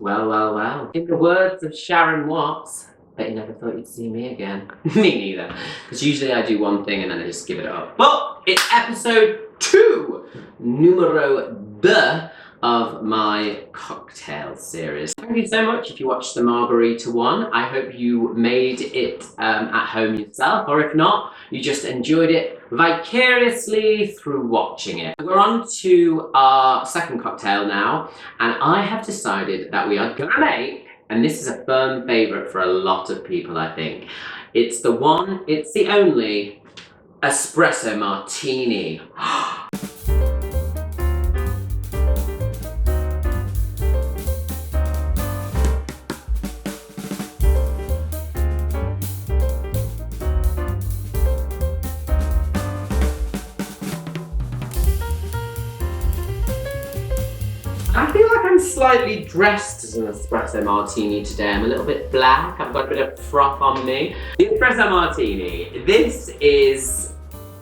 Well, well, well. In the words of Sharon Watts, bet you never thought you'd see me again. Me neither. Because usually I do one thing and then I just give it up. But it's episode 2, numero 2 of my cocktail series. Thank you so much if you watched the Margarita one. I hope you made it at home yourself, or if not, you just enjoyed it vicariously through watching it. We're on to our second cocktail now, and I have decided that we are gonna make, and this is a firm favourite for a lot of people, I think. It's the only Espresso Martini. I feel like I'm slightly dressed as an Espresso Martini today. I'm a little bit black, I've got a bit of froth on me. The Espresso Martini, this is,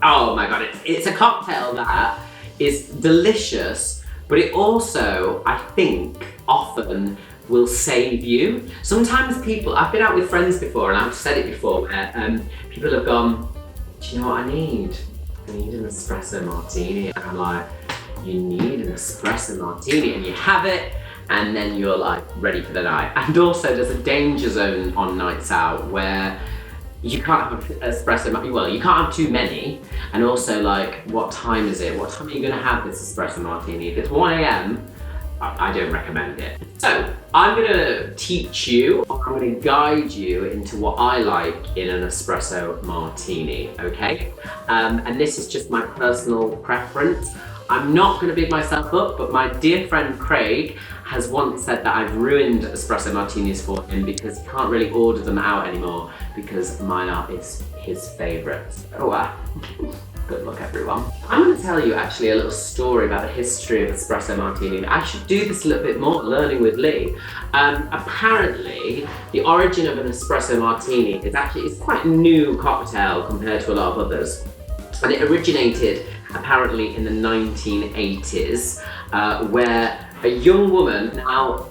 oh my god, it's a cocktail that is delicious, but it also, I think, often will save you. Sometimes people, I've been out with friends before, and I've said it before, where people have gone, do you know what I need? I need an Espresso Martini. And I'm like, you need an Espresso Martini, and you have it, and then you're like ready for the night. And also there's a danger zone on nights out where you can't have an espresso, well, you can't have too many, and also like, what time is it? What time are you gonna have this Espresso Martini? If it's 1 a.m, I don't recommend it. So I'm gonna teach you, or I'm gonna guide you into what I like in an Espresso Martini, okay? And this is just my personal preference. I'm not going to big myself up, but my dear friend Craig has once said that I've ruined Espresso Martinis for him because he can't really order them out anymore because mine are his favourites. Oh wow. Good luck everyone. I'm going to tell you actually a little story about the history of Espresso Martini. I should do this a little bit more, learning with Lee. Apparently, the origin of an Espresso Martini is quite a new cocktail compared to a lot of others. And it originated apparently in the 1980s, where a young woman, now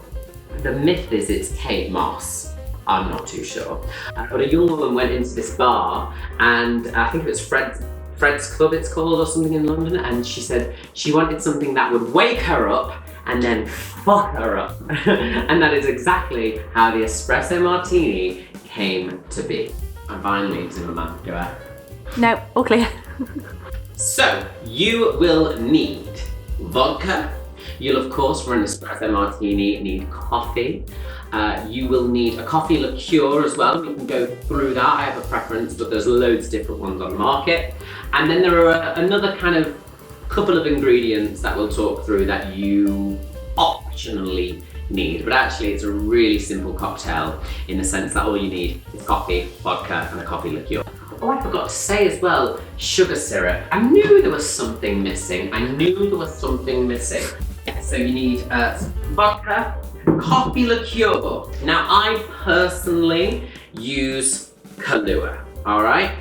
the myth is it's Kate Moss, I'm not too sure, but a young woman went into this bar, and I think it was Fred's Club it's called, or something in London, and she said she wanted something that would wake her up and then fuck her up. And that is exactly how the Espresso Martini came to be. I'm finally Zimmerman, go ahead. No, all clear. So, you will need vodka. You'll of course, for an Espresso Martini, need coffee. You will need a coffee liqueur as well. We can go through that. I have a preference, but there's loads of different ones on the market. And then there are another kind of couple of ingredients that we'll talk through that you optionally need. But actually, it's a really simple cocktail in the sense that all you need is coffee, vodka, and a coffee liqueur. Oh, I forgot to say as well, sugar syrup. I knew there was something missing. Yeah, so you need vodka, coffee liqueur. Now, I personally use Kahlua, all right?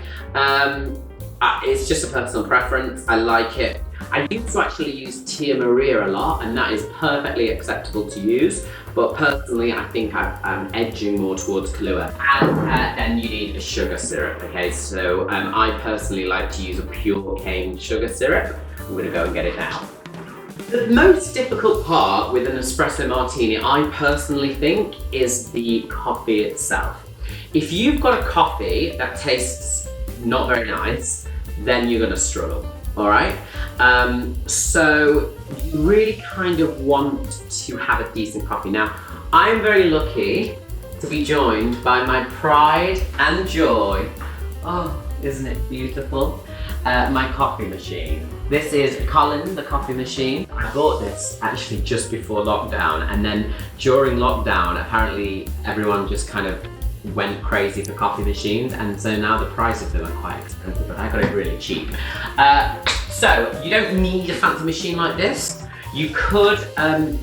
It's just a personal preference. I like it. I used to actually use Tia Maria a lot, and that is perfectly acceptable to use. But personally, I think I'm edging more towards Kahlua. And then you need a sugar syrup, okay? So I personally like to use a pure cane sugar syrup. I'm gonna go and get it now. The most difficult part with an Espresso Martini, I personally think, is the coffee itself. If you've got a coffee that tastes not very nice, then you're gonna struggle. All right, so you really kind of want to have a decent coffee. Now, I'm very lucky to be joined by my pride and joy. Oh, isn't it beautiful? My coffee machine. This is Colin, the coffee machine. I bought this actually just before lockdown, and then during lockdown, apparently everyone just kind of went crazy for coffee machines, and so now the price of them are quite expensive, but I got it really cheap. So you don't need a fancy machine like this. You could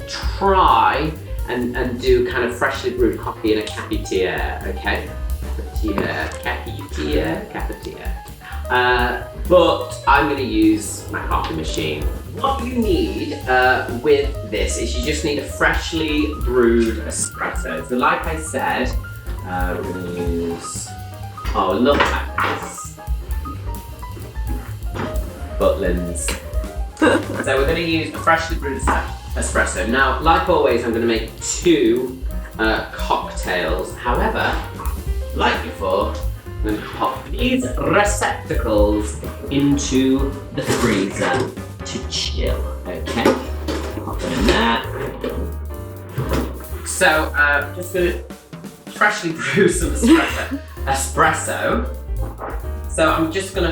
try and do kind of freshly brewed coffee in a cafetiere, okay? Cafetiere. but I'm going to use my coffee machine. What you need with this is you just need a freshly brewed espresso. So like I said, we're going to use, oh look at this, Butlins. So we're going to use a freshly brewed espresso. Now, like always, I'm going to make 2 cocktails. However, like before, I'm going to pop these receptacles into the freezer to chill. Okay, pop them in there. So, just going to freshly brew some espresso. So I'm just going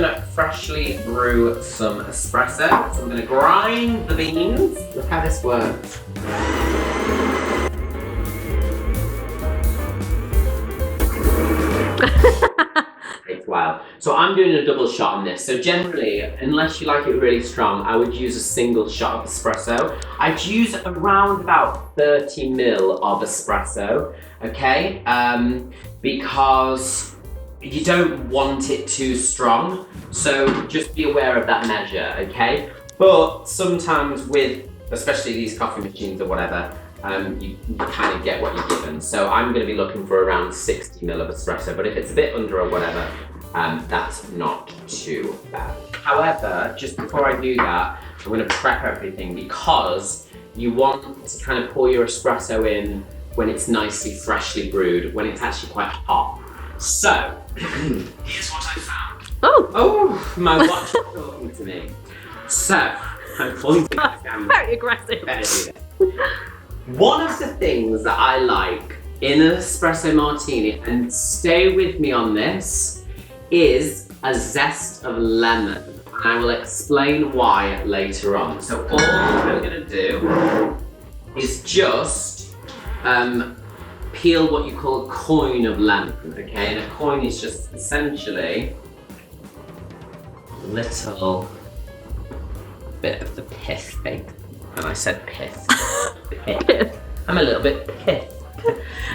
to freshly brew some espresso. So I'm going to grind the beans. Look how this works. Takes a while. So I'm doing a double shot on this. So generally, unless you like it really strong, I would use a single shot of espresso. I'd use around about 30 ml of espresso, okay? Because you don't want it too strong. So just be aware of that measure, okay? But sometimes with, especially these coffee machines or whatever, you kind of get what you're given. So I'm going to be looking for around 60 ml of espresso, but if it's a bit under or whatever, that's not too bad. However, just before I do that, I'm going to prep everything because you want to kind of pour your espresso in when it's nicely freshly brewed, when it's actually quite hot. So, here's what I found. Oh, my watch is talking to me. So, I'm pointing at the camera. Very aggressive. Better do this. One of the things that I like in an espresso martini, and stay with me on this, is a zest of lemon. And I will explain why later on. So all I'm going to do is just peel what you call a coin of lemon, okay? And a coin is just essentially a little bit of the pith, babe. And I said pith. Pith. I'm a little bit pissed.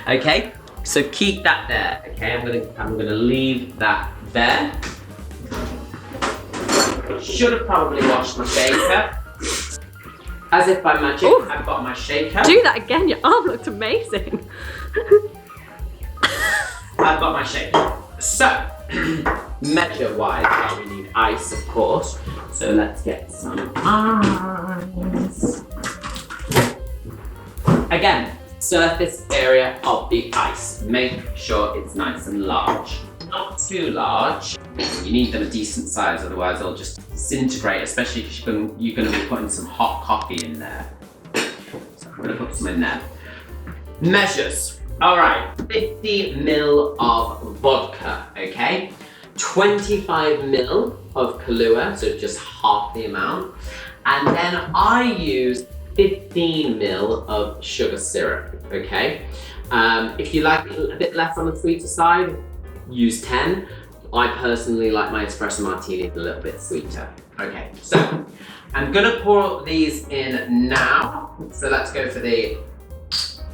Okay, so keep that there. Okay, I'm gonna leave that there. Should have probably washed my shaker. As if by magic, ooh, I've got my shaker. Do that again. Your arm looked amazing. I've got my shaker. So, measure-wise, we need ice, of course. So let's get some ice. Again, surface area of the ice. Make sure it's nice and large. Not too large. You need them a decent size, otherwise they'll just disintegrate, especially because you're going to be putting some hot coffee in there. So I'm going to put some in there. Measures. Alright, 50 ml of vodka, okay? 25 ml of Kahlua, so just half the amount. And then I use 15 ml of sugar syrup, okay? If you like it a bit less on the sweeter side, use 10. I personally like my espresso martini a little bit sweeter. Okay, so I'm gonna pour these in now. So let's go for the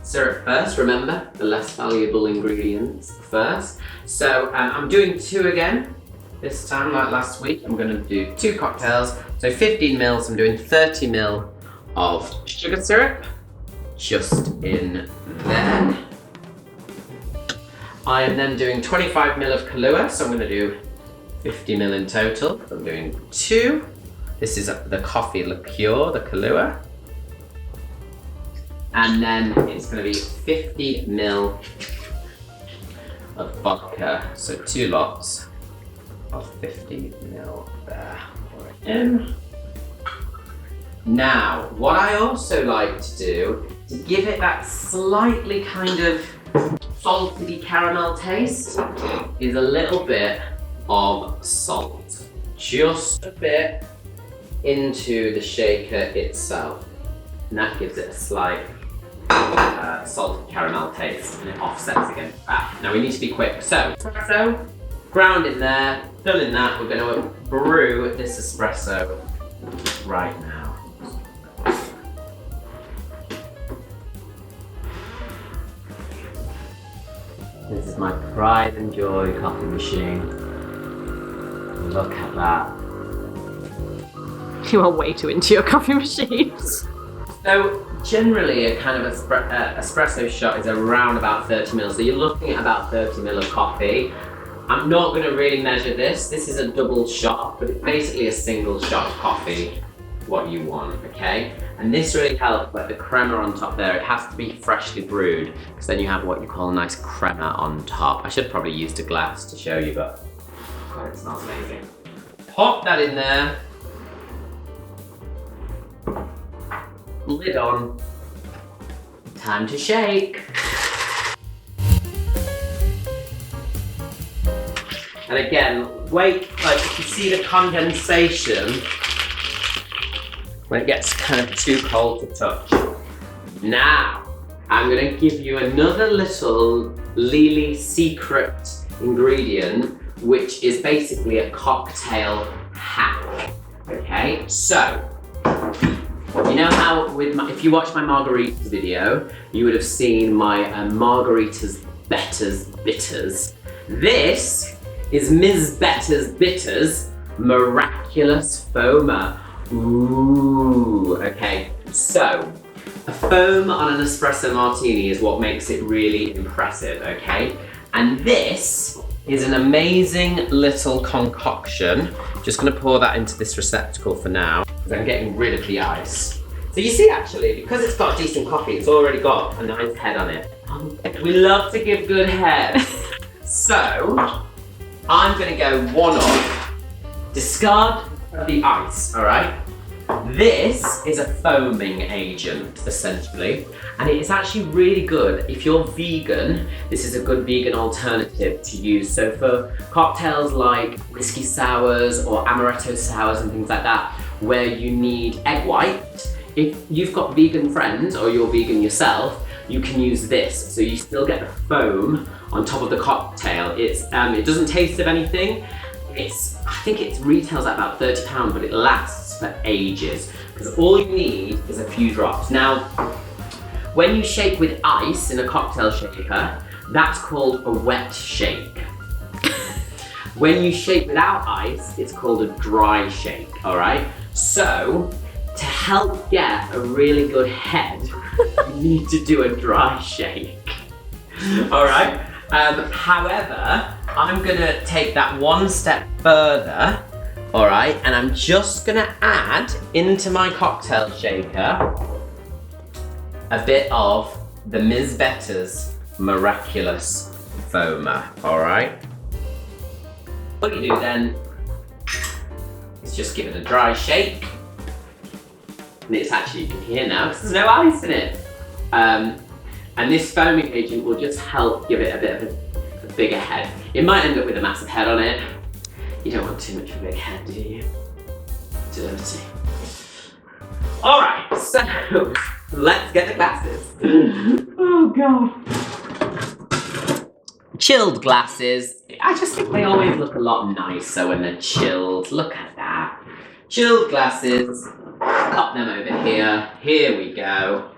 syrup first. Remember, the less valuable ingredients first. So I'm doing 2 again. This time, like last week, I'm gonna do 2 cocktails. So 15 ml, I'm doing 30 ml of sugar syrup, just in there. I am then doing 25 ml of Kahlua, so I'm going to do 50 ml in total. I'm doing 2. This is the coffee liqueur, the Kahlua. And then it's going to be 50 ml of vodka, so 2 lots of 50 ml there. Pour it in. Now, what I also like to do to give it that slightly kind of salty caramel taste is a little bit of salt. Just a bit into the shaker itself. And that gives it a slight salty caramel taste and it offsets against that. Now we need to be quick. So, espresso, ground in there, done in that, we're going to brew this espresso right now. This is is my pride and joy coffee machine. Look at that. You are way too into your coffee machines. So generally a kind of espresso shot is around about 30 ml. So you're looking at about 30 ml of coffee. I'm not going to really measure this. This is a double shot, but it's basically a single shot of coffee, what you want, okay? And this really helps, like the crema on top there, it has to be freshly brewed, because then you have what you call a nice crema on top. I should probably use a glass to show you, but God, it smells amazing. Pop that in there. Lid on. Time to shake. And again, wait, like if you see the condensation, when it gets kind of too cold to touch. Now, I'm gonna give you another little Lily secret ingredient, which is basically a cocktail hack, okay? So, you know how if you watch my margaritas video, you would have seen my margaritas betters bitters. This is Ms. Better's Bitters Miraculous Foamer. Ooh, okay. So, a foam on an espresso martini is what makes it really impressive, okay? And this is an amazing little concoction. Just gonna pour that into this receptacle for now, because I'm getting rid of the ice. So you see actually, because it's got decent coffee, it's already got a nice head on it. We love to give good head. So, I'm gonna go one off. Discard the ice, all right? This is a foaming agent, essentially, and it is actually really good. If you're vegan, this is a good vegan alternative to use. So for cocktails like whiskey sours or amaretto sours and things like that, where you need egg white, if you've got vegan friends or you're vegan yourself, you can use this. So you still get the foam on top of the cocktail. It doesn't taste of anything. I think it retails at about £30, but it lasts for ages because all you need is a few drops. Now, when you shake with ice in a cocktail shaker, that's called a wet shake. When you shake without ice, it's called a dry shake, all right? So, to help get a really good head, you need to do a dry shake, all right? However, I'm gonna take that one step further, all right? And I'm just gonna add into my cocktail shaker a bit of the Ms. Better's Miraculous Foamer, all right? What you do then is just give it a dry shake. And it's actually, you can hear now, because there's no ice in it. And this foaming agent will just help give it a bit of a bigger head. It might end up with a massive head on it. You don't want too much of a big head, do you? Dirty. All right, so let's get the glasses. Oh God. Chilled glasses. I just think they always look a lot nicer when they're chilled. Look at that. Chilled glasses. Pop them over here. Here we go.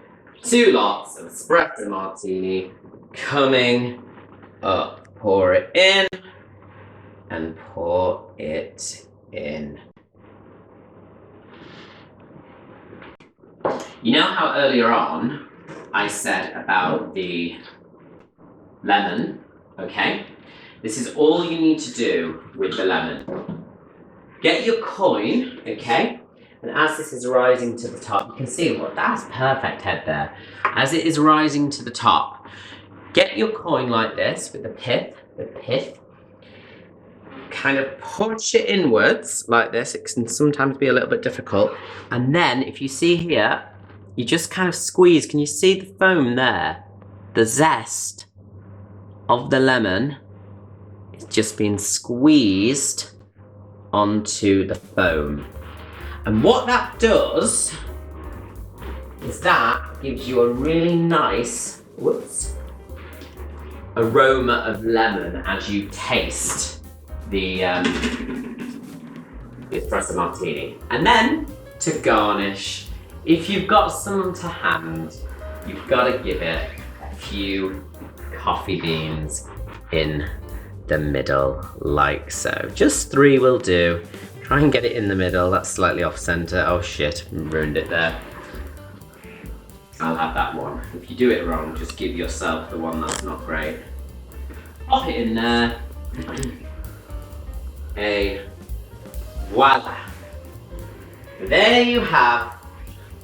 2 lots of espresso martini coming up. Pour it in and pour it in. You know how earlier on I said about the lemon, okay? This is all you need to do with the lemon. Get your coin, okay? And as this is rising to the top, you can see, well, that's perfect head there. As it is rising to the top, get your coin like this with the pith, kind of push it inwards like this. It can sometimes be a little bit difficult. And then if you see here, you just kind of squeeze. Can you see the foam there? The zest of the lemon is just being squeezed onto the foam. And what that does is that gives you a really nice, aroma of lemon as you taste the espresso martini. And then to garnish, if you've got some to hand, you've got to give it a few coffee beans in the middle, like so. Just 3 will do. Try and get it in the middle. That's slightly off center. Oh shit, ruined it there. I'll have that one. If you do it wrong, just give yourself the one that's not great. Pop it in there. Voila. There you have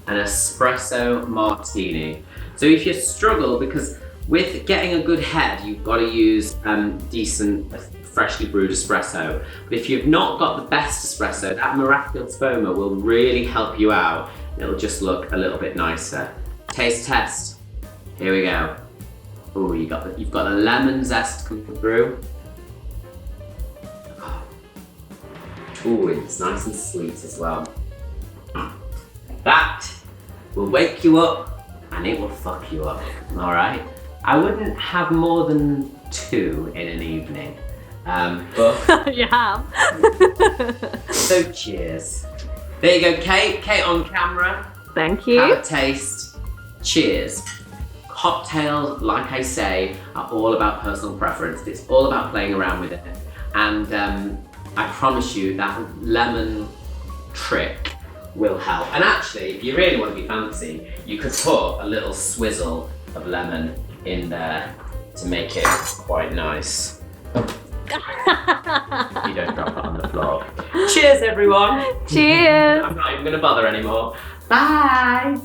an espresso martini. So if you struggle, because with getting a good head, you've got to use decent, freshly brewed espresso. But if you've not got the best espresso, that miraculous foamer will really help you out. It'll just look a little bit nicer. Taste test. Here we go. Oh, you've got the lemon zest coming through. Oh, it's nice and sweet as well. That will wake you up and it will fuck you up. All right. I wouldn't have more than 2 in an evening. But You have. so cheers. There you go, Kate. Kate on camera. Thank you. Have a taste. Cheers. Cocktails, like I say, are all about personal preference. It's all about playing around with it. And I promise you that lemon trick will help. And actually, if you really want to be fancy, you could put a little swizzle of lemon in there to make it quite nice. You don't drop it on the floor. Cheers, everyone. Cheers. I'm not even going to bother anymore. Bye.